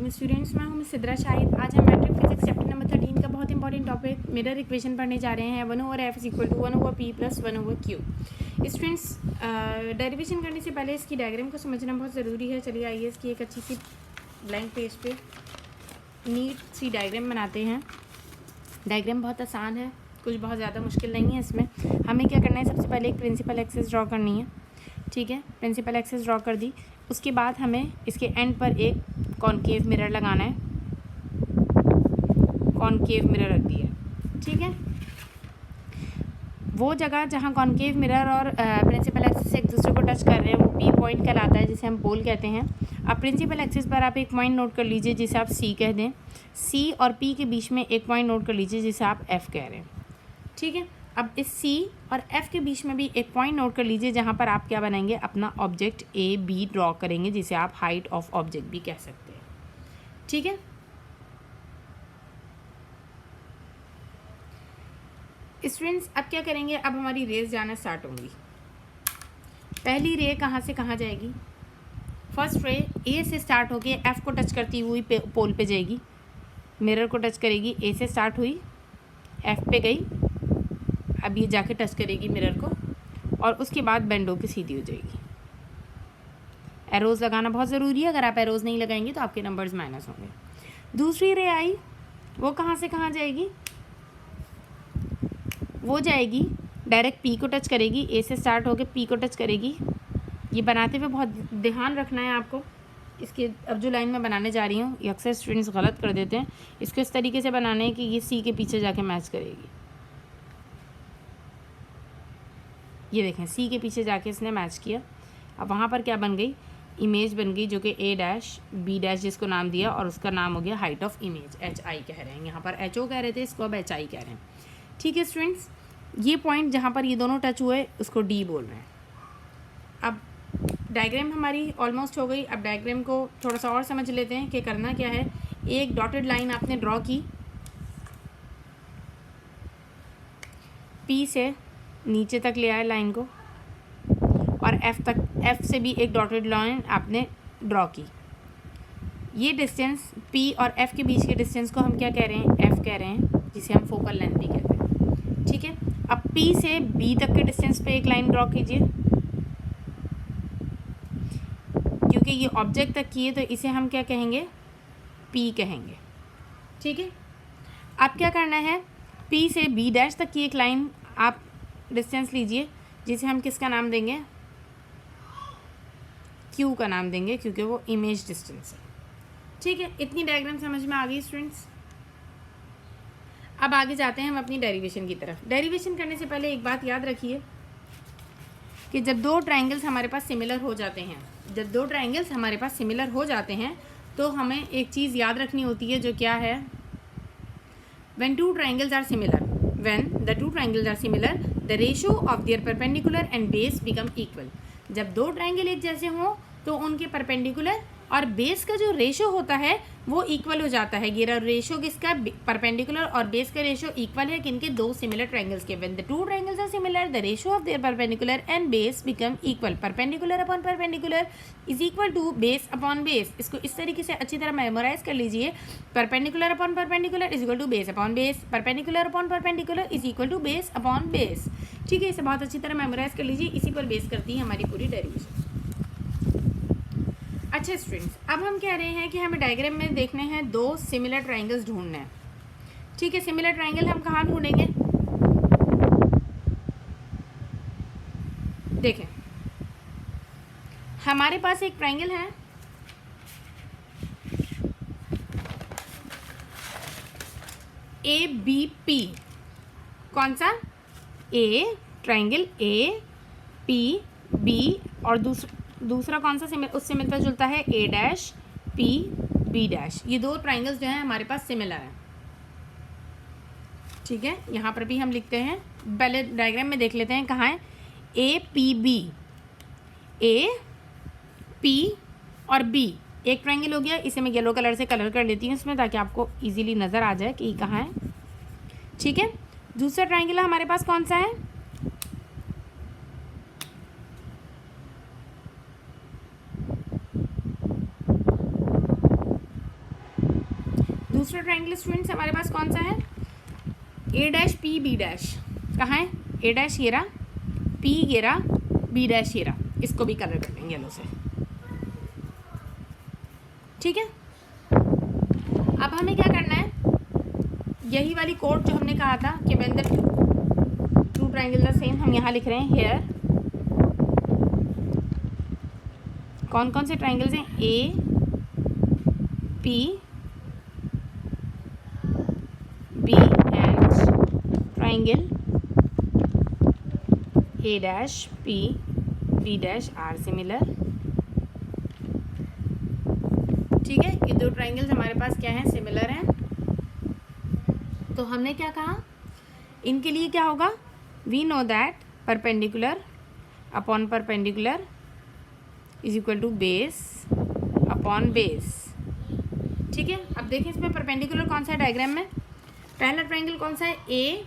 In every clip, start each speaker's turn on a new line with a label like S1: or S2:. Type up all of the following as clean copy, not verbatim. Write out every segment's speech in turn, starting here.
S1: वालेकुम स्टूडेंट्स, मैं हूं सिद्रा शाहिद। आज हम मैट्रिक फिजिक्स चैप्टर नंबर 13 का बहुत इंपॉर्टेंट टॉपिक मिरर इक्वेशन पढ़ने जा रहे हैं। 1/f = 1/p + 1/q। Students, derivation करने से पहले इसकी डायग्राम को समझना बहुत ज़रूरी है। चलिए आइए इसकी एक अच्छी सी ब्लैंक पेज पे नीट सी डायग्राम बनाते हैं। डायग्राम बहुत आसान है, कुछ बहुत ज़्यादा मुश्किल नहीं है। इसमें हमें क्या करना है, सबसे पहले एक प्रिंसिपल एक्सिस ड्रॉ करनी है। ठीक है, प्रिंसिपल एक्सिस ड्रॉ कर दी। उसके बाद हमें इसके एंड पर एक कॉनकेव मिरर लगाना है। कॉनकेव मिरर रख दिया, ठीक है। वो जगह जहाँ कॉनकेव मिरर और प्रिंसिपल एक्सिस एक दूसरे को टच कर रहे हैं वो पी पॉइंट कहलाता है, जिसे हम पोल कहते हैं। अब प्रिंसिपल एक्सिस पर आप एक पॉइंट नोट कर लीजिए जिसे आप सी कह दें। सी और पी के बीच में एक पॉइंट नोट कर लीजिए जिसे आप एफ कह रहे हैं, ठीक है। अब इस सी और एफ़ के बीच में भी एक पॉइंट नोट कर लीजिए जहाँ पर आप क्या बनाएंगे, अपना ऑब्जेक्ट ए बी ड्रॉ करेंगे, जिसे आप हाइट ऑफ ऑब्जेक्ट भी कह सकते हैं, ठीक है। स्टूडेंट्स, अब क्या करेंगे, अब हमारी रेस जाना स्टार्ट होंगी। पहली रे कहाँ से कहाँ जाएगी? फर्स्ट रे ए से स्टार्ट होके एफ़ को टच करती हुई पोल पे जाएगी, मिरर को टच करेगी। ए से स्टार्ट हुई, एफ़ पे गई, अब ये जाके टच करेगी मिरर को और उसके बाद बेंड होके सीधी हो जाएगी। एरोज़ लगाना बहुत ज़रूरी है, अगर आप एरोज़ नहीं लगाएंगे तो आपके नंबर्स माइनस होंगे। दूसरी रे आई, वो कहाँ से कहाँ जाएगी? वो जाएगी डायरेक्ट पी को टच करेगी। ए से स्टार्ट होके पी को टच करेगी। ये बनाते हुए बहुत ध्यान रखना है आपको। इसके अब जो लाइन मैं बनाने जा रही हूँ, ये अक्सर स्टूडेंट्स गलत कर देते हैं। इसको इस तरीके से बनाना है कि ये सी के पीछे जाके मैच करेगी। ये देखें, सी के पीछे जाके इसने मैच किया। अब वहाँ पर क्या बन गई, इमेज बन गई, जो कि ए डैश बी डैश जिसको नाम दिया, और उसका नाम हो गया height of image, H I कह रहे हैं। यहाँ पर एच ओ कह रहे थे, इसको अब एच आई कह रहे हैं, ठीक है स्टूडेंट्स। ये पॉइंट जहाँ पर ये दोनों टच हुए उसको डी बोल रहे हैं। अब डायग्राम हमारी ऑलमोस्ट हो गई। अब डायग्राम को थोड़ा सा और समझ लेते हैं कि करना क्या है। एक डॉटेड लाइन आपने ड्रॉ की, पी से नीचे तक ले आए लाइन को, और एफ़ तक, एफ़ से भी एक डॉटेड लाइन आपने ड्रॉ की। ये डिस्टेंस पी और एफ़ के बीच के डिस्टेंस को हम क्या कह रहे हैं, एफ़ कह रहे हैं, जिसे हम फोकल लेंथ भी कहते हैं, ठीक है। अब पी से बी तक के डिस्टेंस पे एक लाइन ड्रॉ कीजिए। क्योंकि ये ऑब्जेक्ट तक की है तो इसे हम क्या कहेंगे, पी कहेंगे, ठीक है। अब क्या करना है, पी से बी डैश तक की एक लाइन आप डिस्टेंस लीजिए, जिसे हम किसका नाम देंगे, क्यू का नाम देंगे, क्योंकि वो इमेज डिस्टेंस है, ठीक है। इतनी डायग्राम समझ में आ गई स्टूडेंट्स। अब आगे जाते हैं हम अपनी डेरिवेशन की तरफ। डेरिवेशन करने से पहले एक बात याद रखिए कि जब दो ट्रायंगल्स हमारे पास सिमिलर हो जाते हैं, तो हमें एक चीज़ याद रखनी होती है, जो क्या है, when two triangles are similar, the ratio of their perpendicular and base become equal। जब दो ट्रायंगल एक जैसे हों तो उनके परपेंडिकुलर और बेस का जो रेशो होता है वो इक्वल हो जाता है। ये रेशो किसका, परपेंडिकुलर और बेस का रेशो इक्वल है किनके, दो सिमिलर ट्रायंगल्स के। When the two triangles are similar the ratio of their perpendicular and base become equal. Perpendicular upon perpendicular is equal to base upon base. इसको इस तरीके से अच्छी तरह मेमोराइज कर लीजिए। Perpendicular upon perpendicular is equal to base upon base, perpendicular upon perpendicular is equal to base upon base, ठीक है। इसे बहुत अच्छी तरह मेमोराइज कर लीजिए, इसी पर बेस करती है हमारी पूरी डेरिवेशन। अच्छा स्टूडेंट्स, अब हम कह रहे हैं कि हमें डायग्राम में देखने हैं दो सिमिलर ट्रायंगल्स ढूंढने हैं, ठीक है। सिमिलर ट्रायंगल हम कहाँ ढूंढेंगे, देखें हमारे पास एक ट्रायंगल है, ए बी पी। कौन सा, A, triangle A P B, और दूसरा कौन सा उससे मिलता जुलता है, A dash P B dash. ये दो ट्रायंगल्स जो हैं हमारे पास सिमिलर हैं, ठीक है। यहाँ पर भी हम लिखते हैं, पहले डायग्राम में देख लेते हैं कहाँ है, A P B, A P और बी एक ट्रायंगल हो गया। इसे मैं येलो कलर से कलर कर लेती हूँ इसमें, ताकि आपको इजीली नज़र आ जाए कि कहाँ है, ठीक है। दूसरा ट्रायंगल हमारे पास कौन सा है, दूसरा ट्राइंगल स्टूडेंट्स हमारे पास कौन सा है, A dash P B dash, कहाँ है, ए डैश ये रहा, पी ये रहा, बी डैश ये रहा, इसको भी कलर कर लेंगे येलो से, ठीक है। अब हमें क्या करना है, यही वाली कोड जो हमने कहा था कि when the to triangle the same, हम यहाँ लिख रहे हैं हेयर कौन कौन से ट्राइंगल्स हैं, A P B and triangle A dash P B dash are similar, ठीक है। ये दो ट्राइंगल्स हमारे पास क्या हैं, सिमिलर हैं। तो हमने क्या कहा, इनके लिए क्या होगा, we know that perpendicular upon perpendicular is equal to base upon base, ठीक है। अब देखिए इसमें परपेंडिकुलर कौन सा है डायग्राम में, पहला ट्राइंगल कौन सा है, ए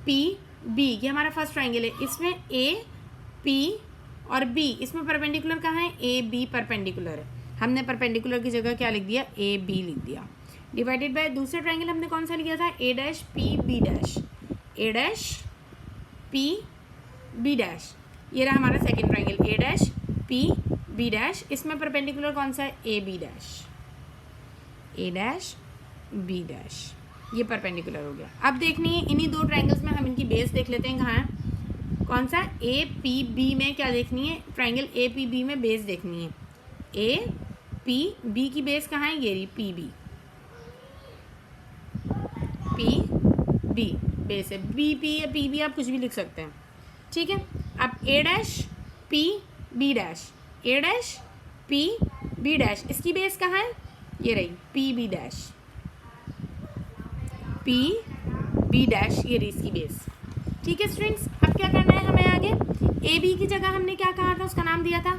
S1: पी बी, ये हमारा फर्स्ट ट्राइंगल है, इसमें ए पी और बी, इसमें परपेंडिकुलर कहाँ है, ए बी परपेंडिकुलर है, हमने परपेंडिकुलर की जगह क्या लिख दिया, ए बी लिख दिया, डिवाइडेड बाय दूसरा ट्राइंगल हमने कौन सा लिया था, A dash P B dash, A dash P B dash, ये रहा हमारा second triangle, A dash P B dash, इसमें परपेंडिकुलर कौन सा है, A B dash, A dash B dash, ये परपेंडिकुलर हो गया। अब देखनी है इन्हीं दो ट्राइंगल्स में हम इनकी बेस देख लेते हैं, कहाँ है, कौन सा, ए पी बी में क्या देखनी है, ट्राइंगल ए पी बी में बेस देखनी है, ए पी बी की बेस कहाँ है, ये रही P B, P B base है, बी पी या पी बी आप कुछ भी लिख सकते हैं, ठीक है। अब A dash P B dash, A dash P B dash, इसकी बेस कहाँ है, ये रही P B dash, P B dash, ये रही इसकी बेस, ठीक है स्टूडेंट्स। अब क्या करना है हमें आगे, ए बी की जगह हमने क्या कहा था, उसका नाम दिया था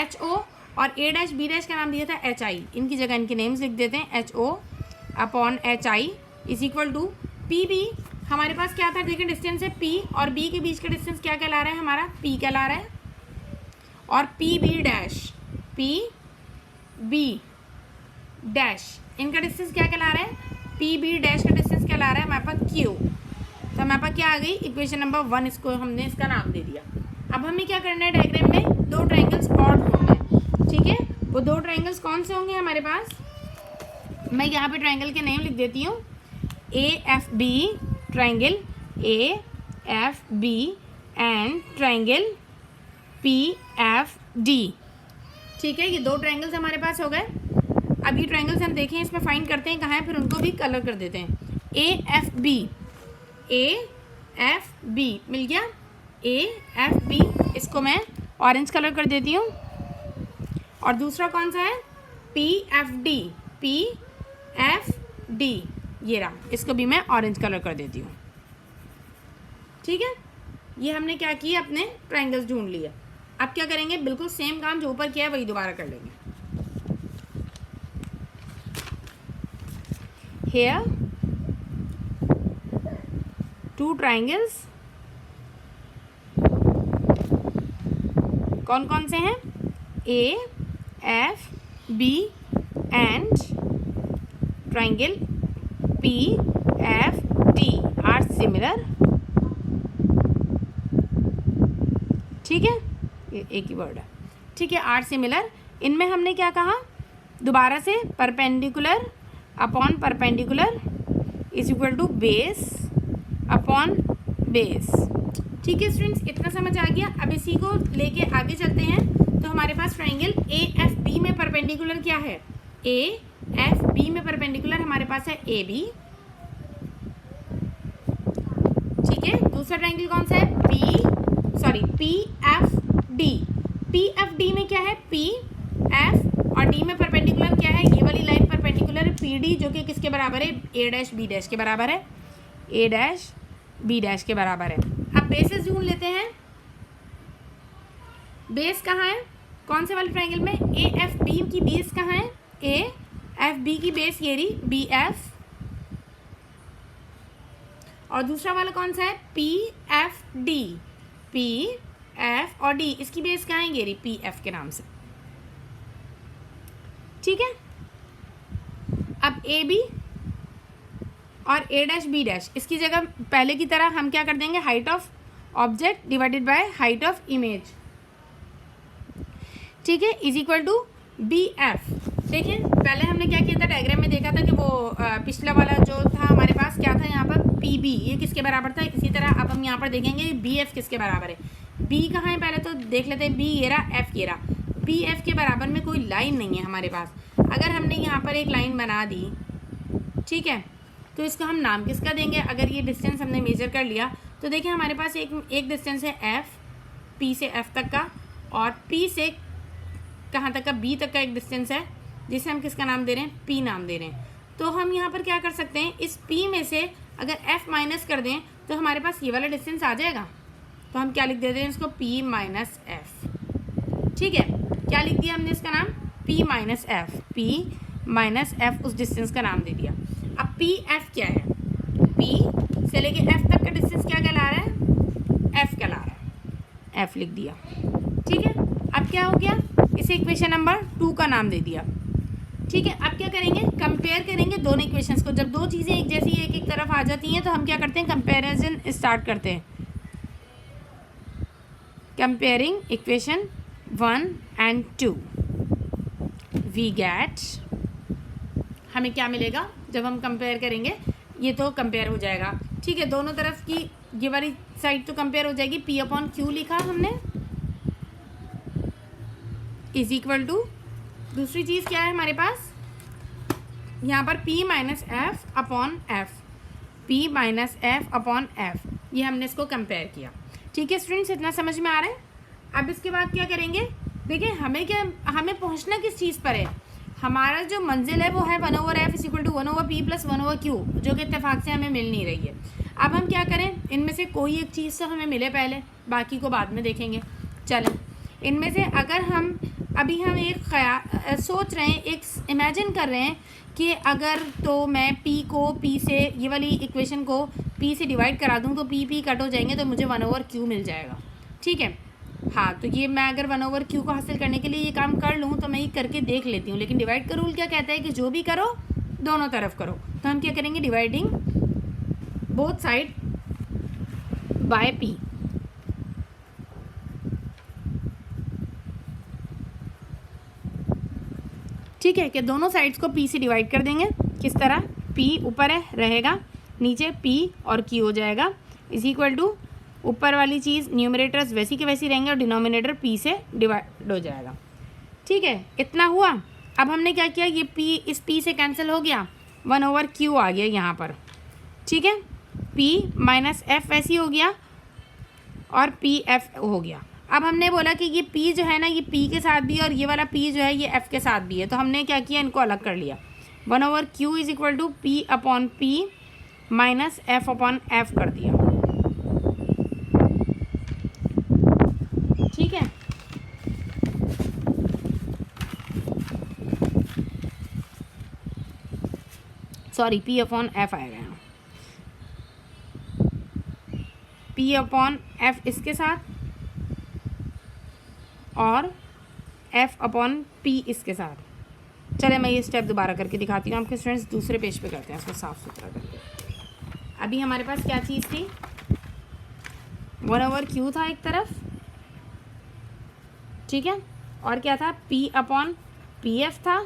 S1: एच ओ, और ए डैश बी डैश का नाम दिया था एच आई, इनकी जगह इनके नेम्स लिख देते हैं, H O upon H I is equal to P B, हमारे पास क्या था, देखिए डिस्टेंस है पी और बी के बीच का डिस्टेंस क्या कहला रहा है, हमारा पी कहला रहा है, और P B dash, P B dash, इनका डिस्टेंस क्या कहला रहा है, पी बी डैश का डिस्टेंस क्या ला रहा है हमारे पास, क्यू, तो हमारे पास क्या आ गई, इक्वेशन नंबर 1, इसको हमने इसका नाम दे दिया। अब हमें क्या करना है, डायग्राम में दो ट्राइंगल्स और ढूंढना है, ठीक है। वो दो ट्राइंगल्स कौन से होंगे हमारे पास, मैं यहाँ पे ट्राइंगल के नेम लिख देती हूँ, A F B triangle A F B and triangle P F D, ठीक है। ये दो ट्राइंगल्स हमारे पास हो गए। अब ये ट्राइंगल्स हम देखें, इसमें फाइंड करते हैं कहाँ है, फिर उनको भी कलर कर देते हैं, A F B, A F B मिल गया, ए एफ बी, इसको मैं ऑरेंज कलर कर देती हूँ, और दूसरा कौन सा है, P F D, P F D, ये रहा, इसको भी मैं ऑरेंज कलर कर देती हूँ, ठीक है। ये हमने क्या किया, अपने ट्राइंगल्स ढूंढ लिया। अब क्या करेंगे, बिल्कुल सेम काम जो ऊपर किया है वही दोबारा कर लेंगे। Here two triangles, कौन कौन से हैं, A F B and triangle P F D are similar, ठीक है, ये एक ही वर्ड है, ठीक है, आर सिमिलर। इनमें हमने क्या कहा, दोबारा से perpendicular upon perpendicular is equal to base upon base, ठीक है स्टूडेंट्स, इतना समझ आ गया। अब इसी को लेके आगे चलते हैं। तो हमारे पास ट्राइंगल ए एफ बी में परपेंडिकुलर क्या है, ए एफ बी में परपेंडिकुलर हमारे पास है ए बी, ठीक है। दूसरा ट्राइंगल कौन सा है, P F D, P F D में क्या है, पी एफ, और डी में परपेंडिकुलर क्या है, ये वाली लाइन परपेंडिकुलर है पी डी, जो कि किसके बराबर है, ए डैश बी डैश के बराबर है, ए डैश बी डैश के बराबर है। अब बेसेस ढूंढ लेते हैं, बेस कहाँ है, कौन से वाले ट्राइंगल में, ए एफ बी की बेस कहाँ है, ए एफ बी की बेस ये रही बी एफ, और दूसरा वाला कौन सा है, P F D, P F और डी, इसकी बेस कहाँ है, ये रही पी एफ के नाम से, ठीक है। अब ए बी और ए डैश बी डैश, इसकी जगह पहले की तरह हम क्या कर देंगे, height of object divided by height of image, ठीक है, is equal to B F. देखिए पहले हमने क्या किया था, डायग्राम में देखा था कि वो पिछला वाला जो था हमारे पास क्या था यहाँ पर, पी बी, ये किसके बराबर था। इसी तरह अब हम यहाँ पर देखेंगे बी एफ किसके बराबर है। बी कहाँ है पहले तो देख लेते हैं, बी ये रहा, एफ ये रहा। बी एफ के बराबर में कोई लाइन नहीं है हमारे पास। अगर हमने यहाँ पर एक लाइन बना दी, ठीक है, तो इसको हम नाम किसका देंगे। अगर ये डिस्टेंस हमने मेजर कर लिया तो देखिए हमारे पास एक डिस्टेंस है एफ, पी से एफ तक का, और पी से कहाँ तक का, बी तक का एक डिस्टेंस है जिसे हम किसका नाम दे रहे हैं, पी नाम दे रहे हैं। तो हम यहाँ पर क्या कर सकते हैं, इस पी में से अगर एफ माइनस कर दें तो हमारे पास ये वाला डिस्टेंस आ जाएगा। तो हम क्या लिख देते हैं इसको, पी माइनस एफ, ठीक है। क्या लिख दिया हमने इसका नाम, P minus F, P minus F उस डिस्टेंस का नाम दे दिया। अब पी एफ क्या है, पी से लेके एफ तक का डिस्टेंस क्या कहला रहा है, एफ कहला रहा है, एफ लिख दिया, ठीक है। अब क्या हो गया, इसे इक्वेशन नंबर 2 का नाम दे दिया, ठीक है। अब क्या करेंगे, कंपेयर करेंगे दोनों इक्वेशंस को। जब दो चीज़ें एक जैसी एक एक तरफ आ जाती हैं तो हम क्या करते हैं, कंपैरिजन स्टार्ट करते हैं। Comparing equation 1 and 2 we get, हमें क्या मिलेगा जब हम कंपेयर करेंगे, ये तो कंपेयर हो जाएगा, ठीक है। दोनों तरफ की ये वाली साइड तो कंपेयर हो जाएगी, पी अपॉन क्यू लिखा हमने, इज इक्वल टू, दूसरी चीज़ क्या है हमारे पास यहाँ पर, P minus F upon F, P minus F upon F, ये हमने इसको कंपेयर किया, ठीक है स्टूडेंट्स, इतना समझ में आ रहा है। अब इसके बाद क्या करेंगे, देखिए हमें पहुँचना किस चीज़ पर है, हमारा जो मंजिल है वो है 1/f is equal to 1/p plus 1/q, जो कि इत्तेफाक से हमें मिल नहीं रही है। अब हम क्या करें, इनमें से कोई एक चीज़ तो हमें मिले पहले, बाकी को बाद में देखेंगे। चलें, इनमें से अगर हम अभी हम एक सोच रहे हैं, एक इमेजिन कर रहे हैं कि अगर तो मैं p को p से, ये वाली इक्वेशन को p से डिवाइड करा दूं तो p कट हो जाएंगे तो मुझे 1/q मिल जाएगा, ठीक है। हाँ, तो ये मैं अगर 1/q को हासिल करने के लिए ये काम कर लूँ तो मैं ये करके देख लेती हूँ, लेकिन डिवाइड का रूल क्या कहता है कि जो भी करो दोनों तरफ करो। तो हम क्या करेंगे, dividing both side by p, ठीक है, कि दोनों साइड्स को p से डिवाइड कर देंगे। किस तरह, p ऊपर है रहेगा, नीचे p और q हो जाएगा, इज इक्वल टू ऊपर वाली चीज़ न्यूमरेटर्स वैसी के वैसी रहेंगे और डिनोमिनेटर p से डिवाइड हो जाएगा, ठीक है। इतना हुआ। अब हमने क्या किया, ये p इस p से कैंसिल हो गया, 1/q आ गया यहाँ पर, ठीक है। p माइनस एफ वैसी हो गया और पी एफ हो गया। अब हमने बोला कि ये p जो है ना, ये p के साथ भी और ये वाला p जो है ये f के साथ भी है, तो हमने क्या किया, इनको अलग कर लिया। 1/q is equal to p upon p minus f upon f कर दिया, ठीक है। सॉरी, p अपॉन f आएगा यहाँ, p अपॉन f इसके साथ और f अपॉन p इसके साथ। चले मैं ये स्टेप दोबारा करके दिखाती हूँ आपके स्टूडेंट्स, दूसरे पेज पे करते हैं इसको साफ सुथरा करके। अभी हमारे पास क्या चीज़ थी, 1/q था एक तरफ, ठीक है, और क्या था, p अपॉन पी एफ था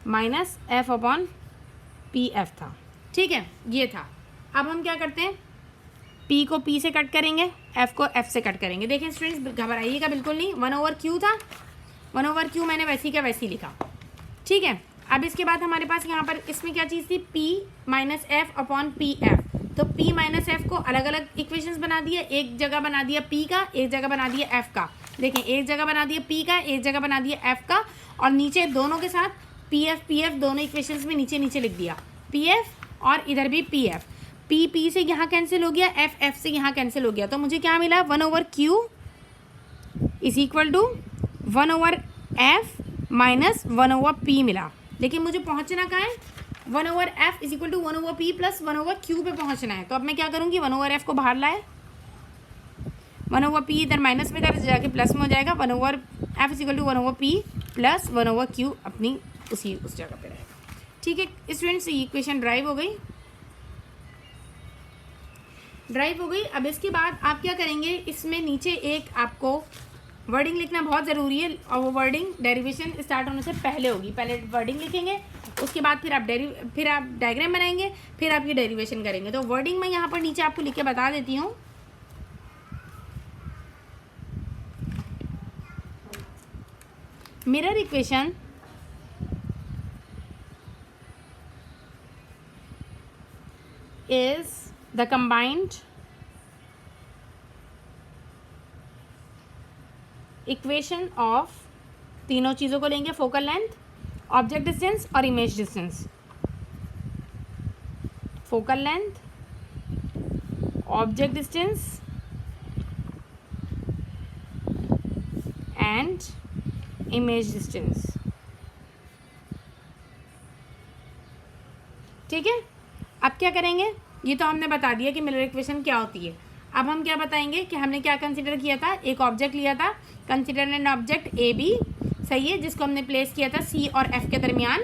S1: minus f upon P F था, ठीक है, ये था। अब हम क्या करते हैं, p को p से कट करेंगे, f को f से कट करेंगे। देखें स्टूडेंट्स, घबराइएगा बिल्कुल नहीं, 1/q था, 1/q मैंने वैसी का वैसी लिखा, ठीक है। अब इसके बाद हमारे पास यहाँ पर इसमें क्या चीज़ थी, p minus F upon P F, तो p माइनस एफ को अलग अलग इक्वेशंस बना दिया, एक जगह बना दिया p का, एक जगह बना दिया f का। देखें, एक जगह बना दिया p का, एक जगह बना दिया f का, और नीचे दोनों के साथ p f दोनों इक्वेशंस में नीचे नीचे लिख दिया, p f और इधर भी p f, p से यहाँ कैंसिल हो गया, f से यहाँ कैंसिल हो गया, तो मुझे क्या मिला, 1/q is equal to 1/f minus 1/p मिला। लेकिन मुझे पहुँचना कहाँ है, 1/f is equal to 1/p plus 1/q पे पहुँचना है। तो अब मैं क्या करूँगी, 1/f को बाहर लाए, 1/p इधर माइनस में, इधर जाके प्लस में हो जाएगा, 1/f is equal to 1/p plus 1/q अपनी उस जगह पे रहेगा, ठीक है स्टूडेंट्स। ये इक्वेशन ड्राइव हो गई। ड्राइव हो गई। अब इसके बाद आप क्या करेंगे, इसमें नीचे एक आपको वर्डिंग लिखना बहुत ज़रूरी है, और वो वर्डिंग डेरिवेशन स्टार्ट होने से पहले होगी। पहले वर्डिंग लिखेंगे, उसके बाद फिर आप डायग्राम बनाएंगे, फिर आप ये डेरिवेशन करेंगे। तो वर्डिंग मैं यहाँ पर नीचे आपको लिख के बता देती हूँ। Mirror equation is the combined equation of, तीनों चीज़ों को लेंगे, फोकल लेंथ, ऑब्जेक्ट डिस्टेंस और image distance. Focal length, object distance and image distance. ठीक है, अब क्या करेंगे, ये तो हमने बता दिया कि मिरर इक्वेशन क्या होती है। अब हम क्या बताएंगे कि हमने क्या कंसीडर किया था, एक ऑब्जेक्ट लिया था, consider an object A B, सही है, जिसको हमने प्लेस किया था सी और एफ के दरमियान,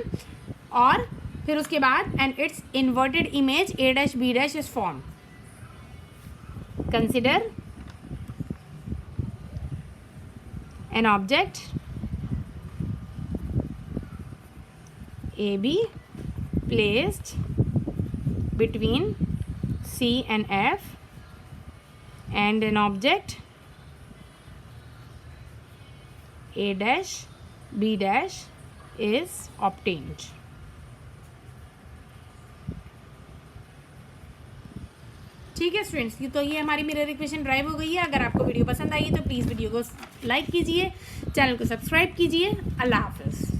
S1: और फिर उसके बाद and its inverted image A dash B dash is form. Consider an object A B placed between C and F and an object A dash B dash is obtained. ठीक है स्टूडेंट्स, तो ये हमारी मिरर इक्वेशन ड्राइव हो गई है। अगर आपको वीडियो पसंद आई है तो प्लीज़ वीडियो को लाइक कीजिए, चैनल को सब्सक्राइब कीजिए। अल्लाह हाफिज़।